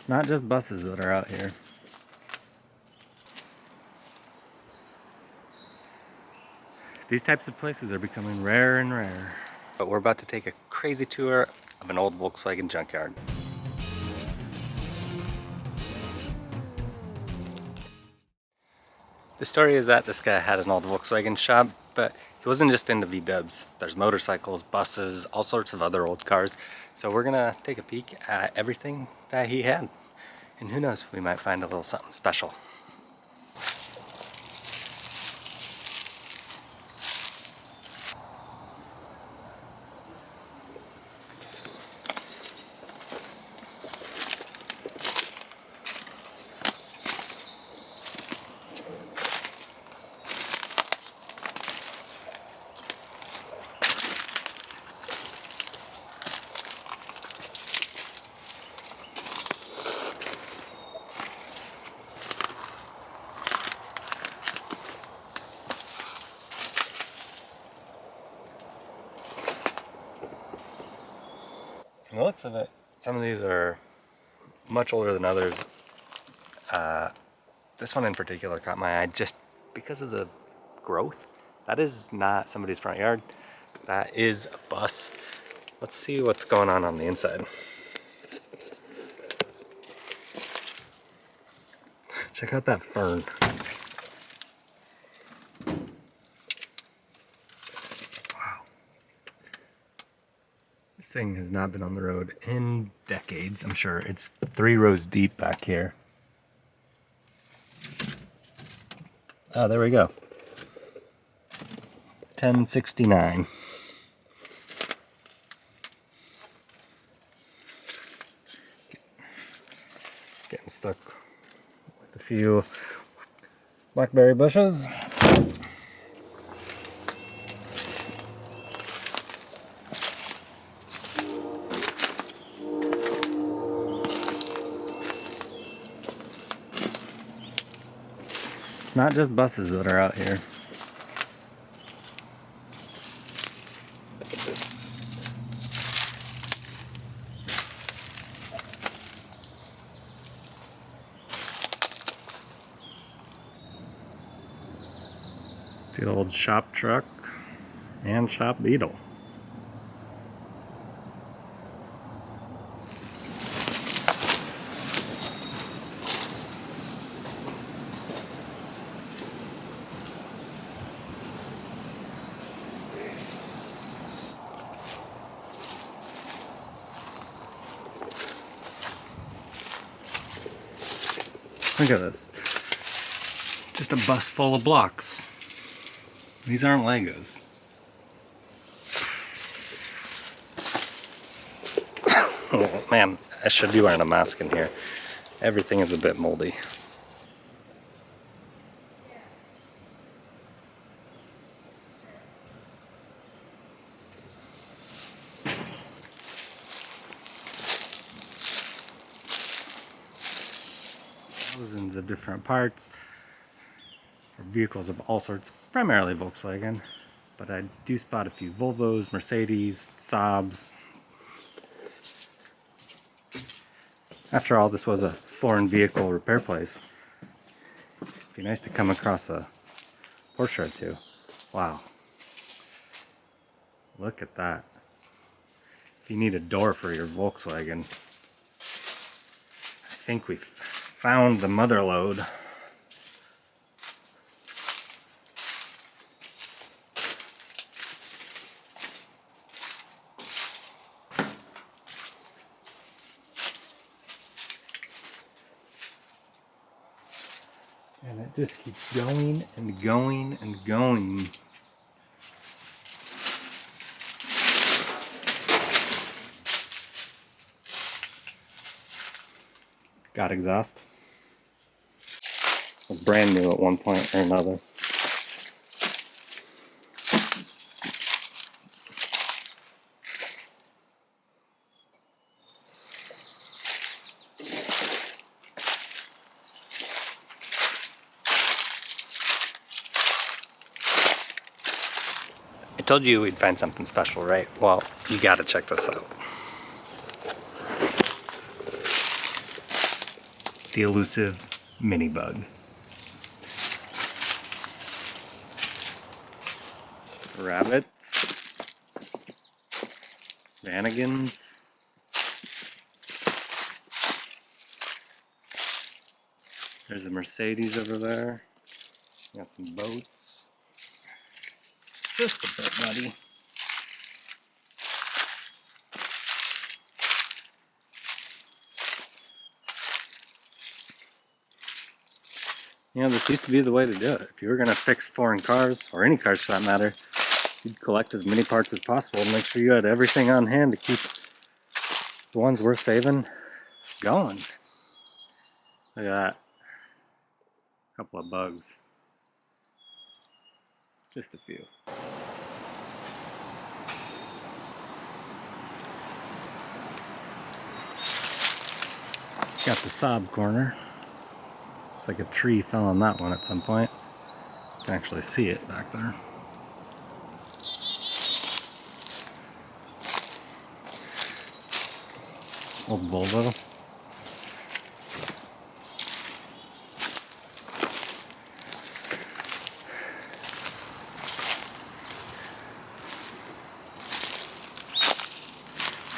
It's not just buses that are out here. These types of places are becoming rarer and rarer. But we're about to take a crazy tour of an old Volkswagen junkyard. The story is that this guy had an old Volkswagen shop, but he wasn't just into V-dubs. There's motorcycles, buses, all sorts of other old cars. So we're gonna take a peek at everything that he had. And who knows, we might find a little something special. From the looks of it, some of these are much older than others. This one in particular caught my eye just because of the growth. That is not somebody's front yard. That is a bus. Let's see what's going on the inside. Check out that fern. Wow. This thing has not been on the road in decades, I'm sure. It's 3 rows deep back here. Oh, there we go. 1069. Getting stuck with a few blackberry bushes. It's not just buses that are out here. The old shop truck and shop Beetle. Look at this. Just a bus full of blocks. These aren't Legos. Oh man, I should be wearing a mask in here. Everything is a bit moldy. Thousands of different parts for vehicles of all sorts, primarily Volkswagen, but I do spot a few Volvos, Mercedes, Saabs. After all, this was a foreign vehicle repair place. It'd be nice to come across a Porsche or two. Wow. Look at that. If you need a door for your Volkswagen, I think we've found the mother lode. And it just keeps going and going and going. Got exhaust. It was brand new at one point or another. I told you we'd find something special, right? Well, you gotta check this out. the elusive mini bug. Rabbits, Vanagons, there's a Mercedes over there, got some boats, just a bit muddy. You know, this used to be the way to do it. If you were going to fix foreign cars, or any cars for that matter, you'd collect as many parts as possible and make sure you had everything on hand to keep the ones worth saving going. Look at that. A couple of bugs. Just a few. Got the Saab corner. Looks like a tree fell on that one at some point. You can actually see it back there. Old Volvo.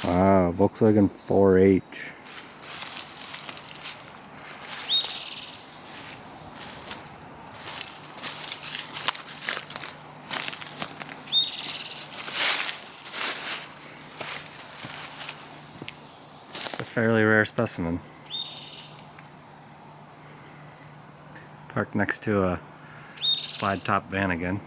Wow, Volkswagen 4H. It's a fairly rare specimen. Parked next to a slide top van again.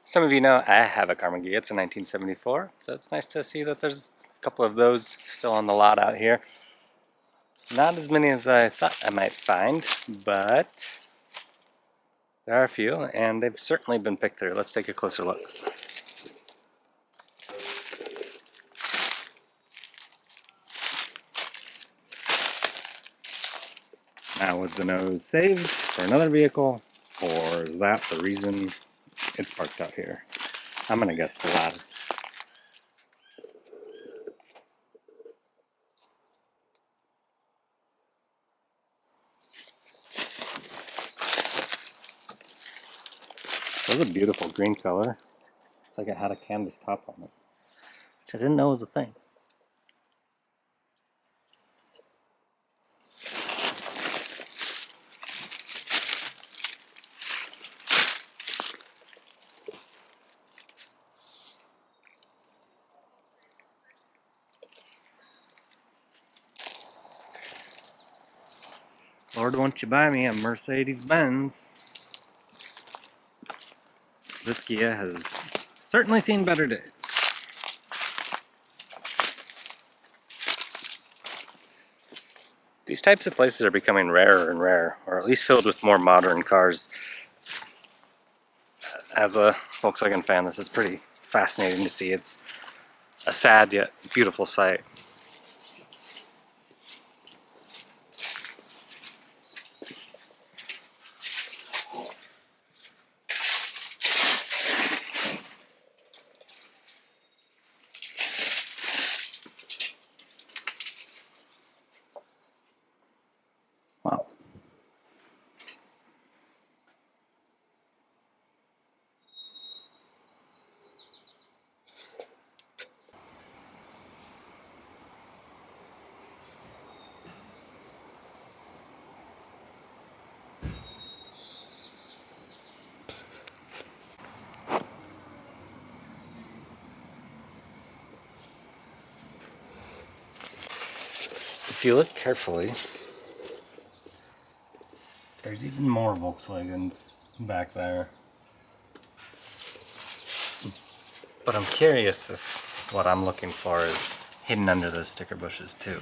Some of you know I have a Karmann Ghias. It's a 1974, so it's nice to see that there's a couple of those still on the lot out here. Not as many as I thought I might find, but there are a few, and they've certainly been picked through. Let's take a closer look. Now, was the nose saved for another vehicle, or is that the reason it's parked out here? I'm gonna guess the latter. That was a beautiful green color. It's like it had a canvas top on it, which I didn't know was a thing. Lord, won't you buy me a Mercedes-Benz? This Ghia has certainly seen better days. These types of places are becoming rarer and rarer, or at least filled with more modern cars. As a Volkswagen fan, this is pretty fascinating to see. It's a sad yet beautiful sight. Wow. If you look carefully, there's even more Volkswagens back there. But I'm curious if what I'm looking for is hidden under those sticker bushes too.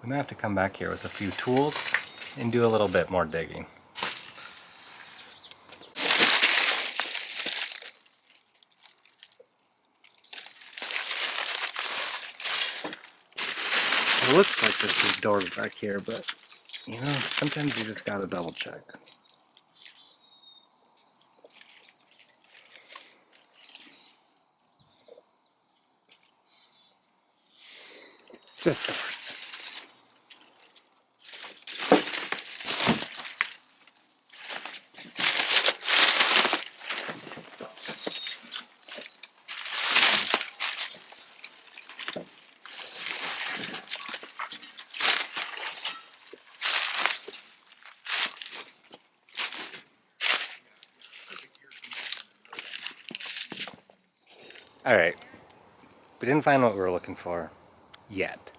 We might have to come back here with a few tools and do a little bit more digging. It looks like there's these doors back here, but you know, sometimes you just gotta double check. Just doors. Alright, we didn't find what we were looking for yet,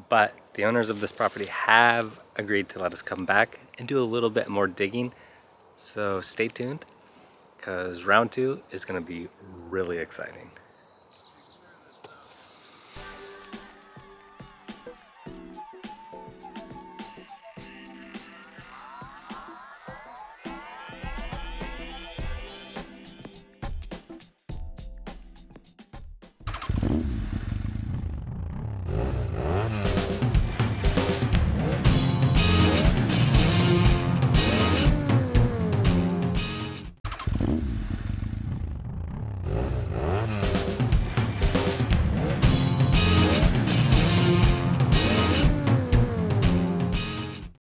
but the owners of this property have agreed to let us come back and do a little bit more digging, so stay tuned, because round 2 is going to be really exciting.